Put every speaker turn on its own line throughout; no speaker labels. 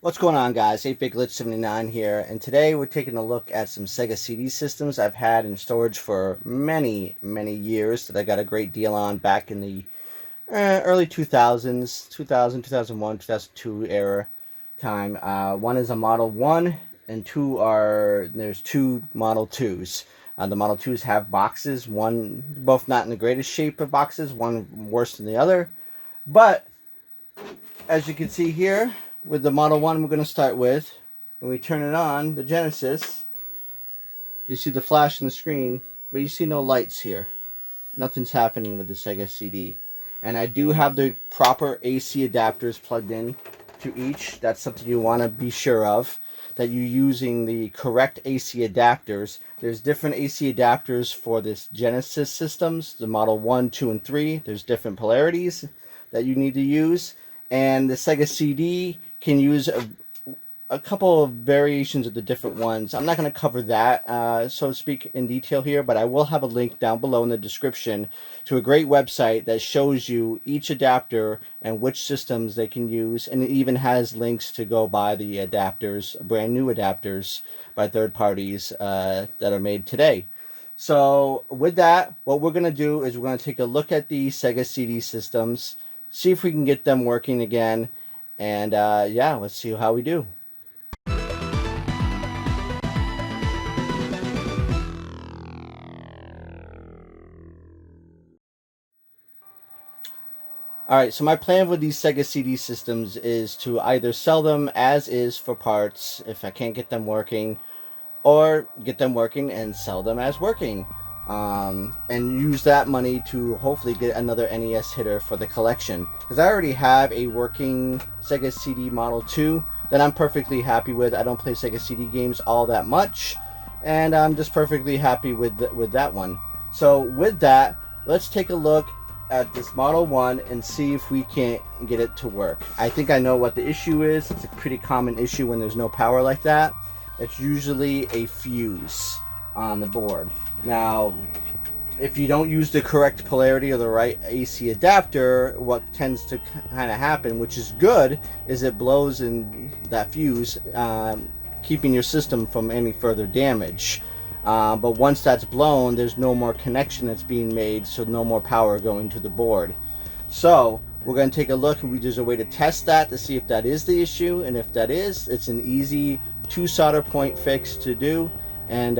What's going on, guys? 8BitGlitch79 here, and today we're taking a look at some Sega CD systems I've had in storage for many, many years that I got a great deal on back in the early 2000s, 2000, 2001, 2002 era time. One is a Model 1, and there's two Model 2s. The Model 2s have boxes, both not in the greatest shape of boxes, one worse than the other, but as you can see here, with the Model 1 we're going to start with, when we turn it on, the Genesis, you see the flash on the screen, but you see no lights here. Nothing's happening with the Sega CD. And I do have the proper AC adapters plugged in to each. That's something you want to be sure of, that you're using the correct AC adapters. There's different AC adapters for this Genesis systems, the Model 1, 2, and 3. There's different polarities that you need to use. And the Sega CD can use a couple of variations of the different ones. I'm not going to cover that, so to speak, in detail here, but I will have a link down below in the description to a great website that shows you each adapter and which systems they can use, and it even has links to go buy the adapters, brand new adapters by third parties that are made today. So with that, what we're going to do is we're going to take a look at the Sega CD systems, see if we can get them working again, and yeah, let's see how we do. Alright, so my plan with these Sega CD systems is to either sell them as is for parts if I can't get them working, or get them working and sell them as working. And use that money to hopefully get another NES hitter for the collection. Because I already have a working Sega CD Model 2 that I'm perfectly happy with. I don't play Sega CD games all that much, and I'm just perfectly happy with that one. So with that, let's take a look at this Model 1 and see if we can't get it to work. I think I know what the issue is. It's a pretty common issue when there's no power like that. It's usually a fuse on the board. Now, if you don't use the correct polarity or the right AC adapter, what tends to kind of happen, which is good, is it blows in that fuse, keeping your system from any further damage. But once that's blown, there's no more connection that's being made, so no more power going to the board. So we're going to take a look, and there's a way to test that to see if that is the issue, and if that is, it's an easy 2 solder point fix to do. And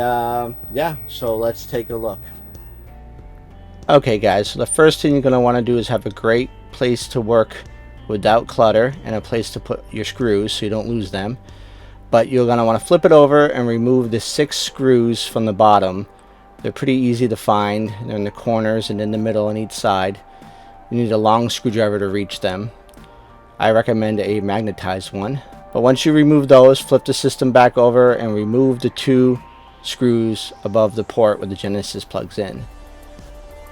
yeah, so let's take a look. Okay guys, so the first thing you're going to want to do is have a great place to work without clutter, and a place to put your screws so you don't lose them. But you're going to want to flip it over and remove the 6 screws from the bottom. They're pretty easy to find. They're in the corners and in the middle on each side. You need a long screwdriver to reach them. I recommend a magnetized one. But once you remove those, flip the system back over and remove the 2 screws above the port where the Genesis plugs in.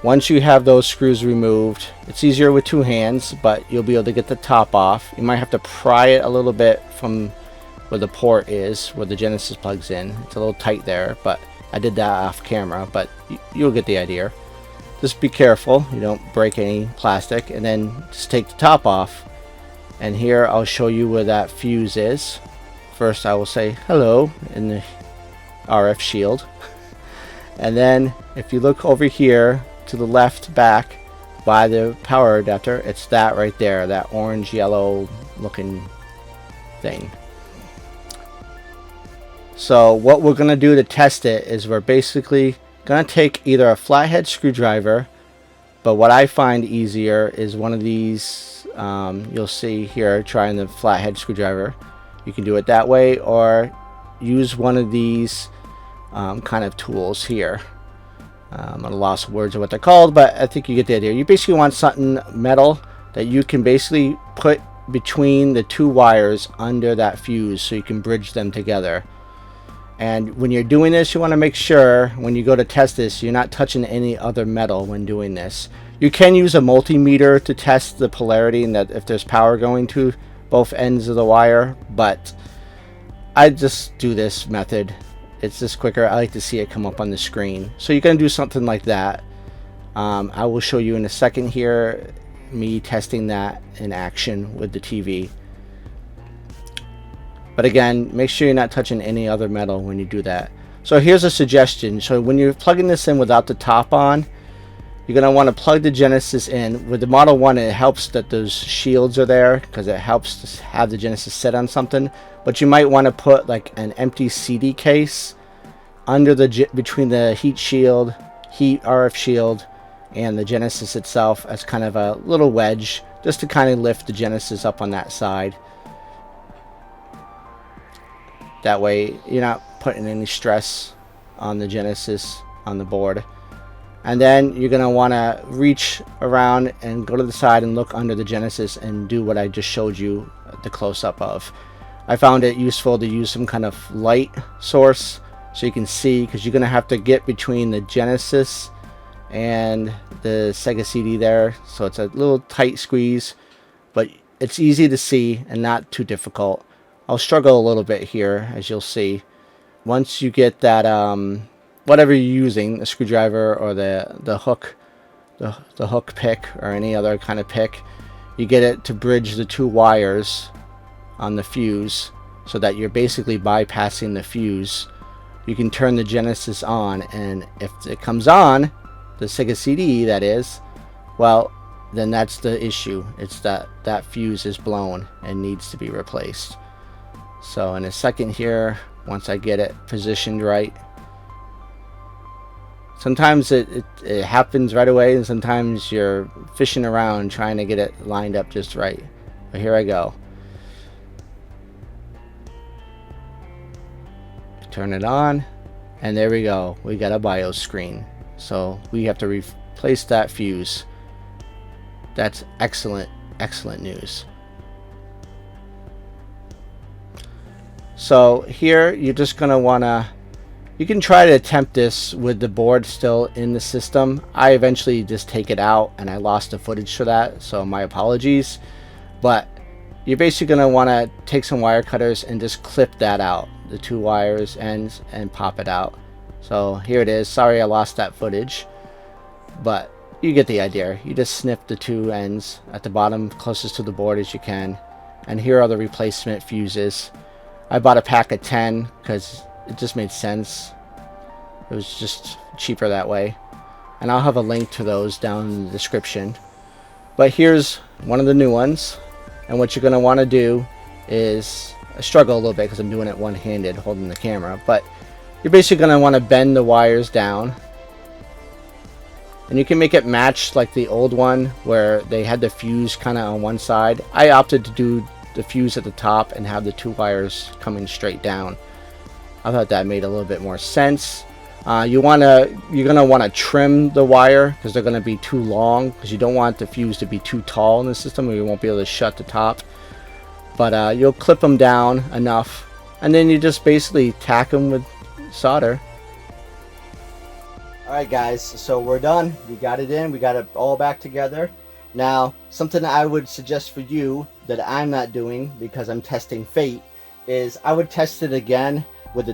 Once you have those screws removed, it's easier with 2 hands, but you'll be able to get the top off. You might have to pry it a little bit from where the port is, where the Genesis plugs in. It's a little tight there, but I did that off camera, but you'll get the idea. Just be careful you don't break any plastic, and then just take the top off. And here I'll show you where that fuse is. First I will say hello in the RF shield. And then if you look over here to the left back by the power adapter, it's that right there, that orange yellow looking thing. So what we're going to do to test it is we're basically going to take either a flathead screwdriver, but what I find easier is one of these, you'll see here, trying the flathead screwdriver. You can do it that way, or use one of these kind of tools here. I'm at a loss of words of what they're called, but I think you get the idea. You basically want something metal that you can basically put between the 2 wires under that fuse so you can bridge them together. And when you're doing this, you want to make sure when you go to test this, you're not touching any other metal when doing this. You can use a multimeter to test the polarity and that if there's power going to both ends of the wire, but I just do this method. It's just quicker. I like to see it come up on the screen. So you're going to do something like that. I will show you in a second here me testing that in action with the TV. But again, make sure you're not touching any other metal when you do that. So here's a suggestion. So when you're plugging this in without the top on, you're going to want to plug the Genesis in. With the Model 1, it helps that those shields are there because it helps to have the Genesis sit on something. But you might want to put like an empty CD case under between the heat shield, heat RF shield, and the Genesis itself as kind of a little wedge, just to kind of lift the Genesis up on that side. That way you're not putting any stress on the Genesis on the board. And then you're going to want to reach around and go to the side and look under the Genesis and do what I just showed you the close-up of. I found it useful to use some kind of light source so you can see, because you're going to have to get between the Genesis and the Sega CD there. So it's a little tight squeeze, but it's easy to see and not too difficult. I'll struggle a little bit here, as you'll see. Once you get that, whatever you're using, the screwdriver or the hook, the hook pick or any other kind of pick, you get it to bridge the two wires on the fuse so that you're basically bypassing the fuse. You can turn the Genesis on, and if it comes on, the Sega CD that is, well, then that's the issue. It's that fuse is blown and needs to be replaced. So in a second here, once I get it positioned right, sometimes it happens right away, and sometimes you're fishing around trying to get it lined up just right. But here I go. Turn it on, and there we go. We got a BIOS screen. So we have to replace that fuse. That's excellent news. So here you're just going to want to, you can try to attempt this with the board still in the system. I eventually just take it out, and I lost the footage for that, so my apologies. But you're basically going to want to take some wire cutters and just clip that out, the two wires ends, and pop it out. So here it is. Sorry I lost that footage, but you get the idea. You just snip the two ends at the bottom closest to the board as you can, and here are the replacement fuses. I bought a pack of 10 because it just made sense. It was just cheaper that way, and I'll have a link to those down in the description. But here's one of the new ones, and what you're going to want to do is, I struggle a little bit because I'm doing it one-handed holding the camera, but you're basically going to want to bend the wires down, and you can make it match like the old one where they had the fuse kind of on one side. I opted to do the fuse at the top and have the two wires coming straight down. I thought that made a little bit more sense. You're gonna want to trim the wire because they're gonna be too long, because you don't want the fuse to be too tall in the system, or you won't be able to shut the top. But you'll clip them down enough, and then you just basically tack them with solder. Alright guys, so we're done. We got it in, we got it all back together. Now, something I would suggest for you that I'm not doing because I'm testing Fate is I would test it again with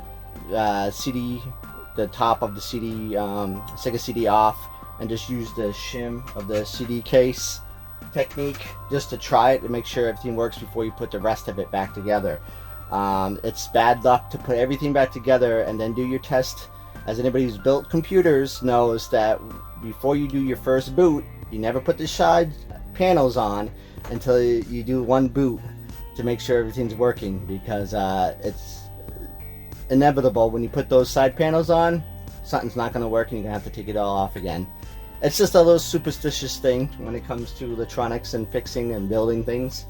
the CD, the top of the CD, Sega CD off, and just use the shim of the CD case technique just to try it to make sure everything works before you put the rest of it back together. It's bad luck to put everything back together and then do your test. As anybody who's built computers knows that before you do your first boot, you never put the side panels on until you do one boot to make sure everything's working, because it's inevitable when you put those side panels on, something's not going to work and you're going to have to take it all off again. It's just a little superstitious thing when it comes to electronics and fixing and building things.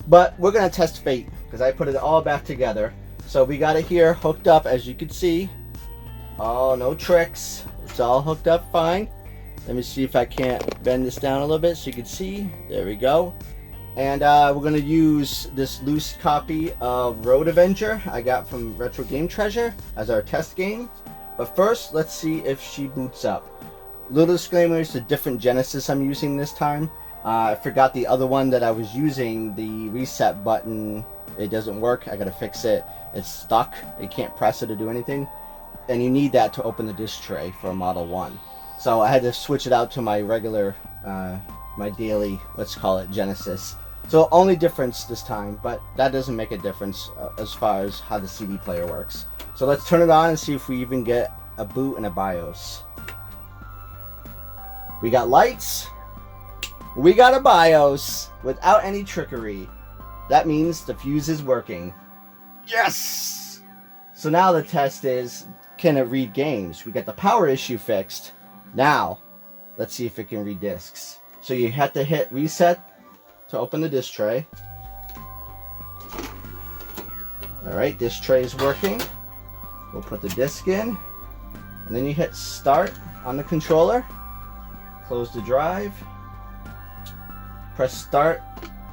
But we're going to test Fate because I put it all back together. So we got it here hooked up, as you can see. Oh, no tricks. It's all hooked up fine. Let me see if I can't bend this down a little bit so you can see. There we go. And we're going to use this loose copy of Road Avenger I got from Retro Game Treasure as our test game. But first, let's see if she boots up. Little disclaimer, it's a different Genesis I'm using this time. I forgot the other one that I was using, the reset button, it doesn't work. I got to fix it. It's stuck. You can't press it to do anything. And you need that to open the disc tray for a Model 1. So I had to switch it out to my regular, my daily, let's call it Genesis. So only difference this time, but that doesn't make a difference as far as how the CD player works. So let's turn it on and see if we even get a boot and a BIOS. We got lights. We got a BIOS without any trickery. That means the fuse is working. Yes! So now the test is, can it read games? We got the power issue fixed. Now, let's see if it can read discs. So you have to hit reset to open the disc tray. Alright, disc tray is working. We'll put the disc in. And then you hit start on the controller. Close the drive. Press start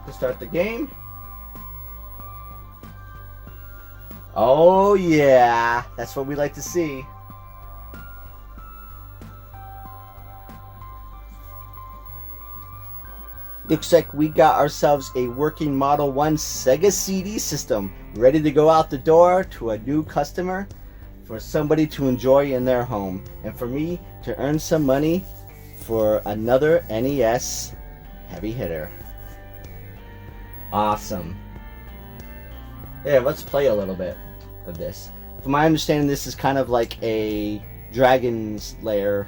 to start the game. Oh yeah, that's what we like to see. Looks like we got ourselves a working Model 1 Sega CD system ready to go out the door to a new customer, for somebody to enjoy in their home, and for me to earn some money for another NES heavy hitter. Awesome. Yeah, let's play a little bit of this. From my understanding, this is kind of like a Dragon's Lair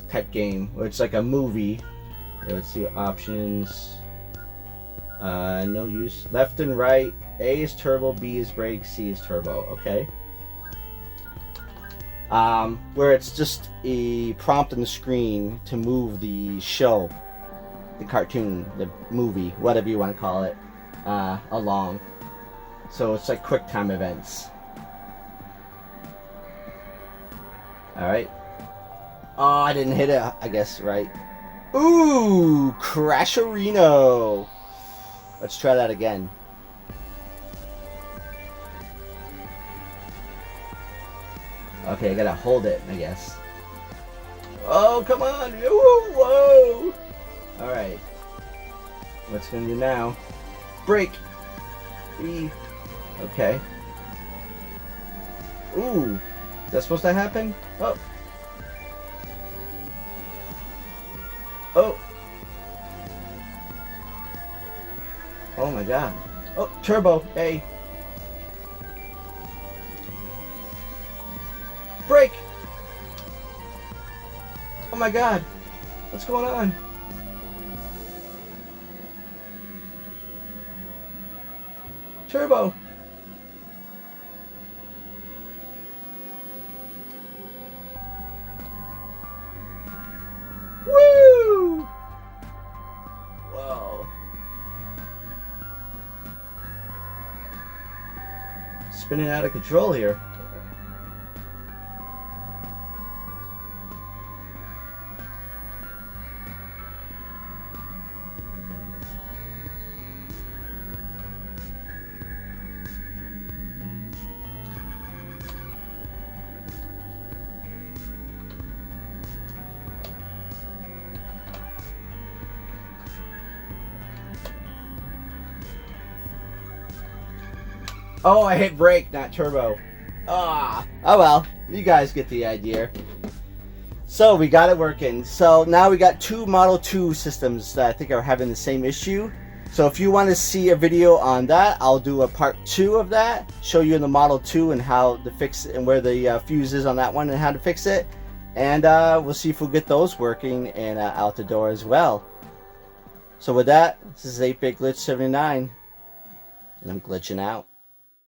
type game, where it's like a movie. Let's see options. No use. Left and right. A is turbo, B is brake, C is turbo. Okay. Where it's just a prompt on the screen to move the show, the cartoon, the movie, whatever you want to call it, along. So it's like quick time events. Alright. Oh, I didn't hit it, I guess, right? Ooh, Crasherino. Let's try that again. Okay, I gotta hold it, I guess. Oh, come on! Whoa! Alright. What's gonna do now? Brake! E. Okay. Ooh. Is that supposed to happen? Oh. Oh. Oh my god. Oh, turbo. A. Brake! Oh my god. What's going on? Turbo. Woo! Whoa. Spinning out of control here. Oh, I hit brake, not turbo. Ah, oh well, you guys get the idea. So we got it working. So now we got two Model 2 systems that I think are having the same issue. So if you want to see a video on that, I'll do a part 2 of that. Show you in the Model 2 and how to fix it, and where the fuse is on that one and how to fix it. And we'll see if we'll get those working and out the door as well. So with that, this is 8-Bit Glitch 79, and I'm glitching out.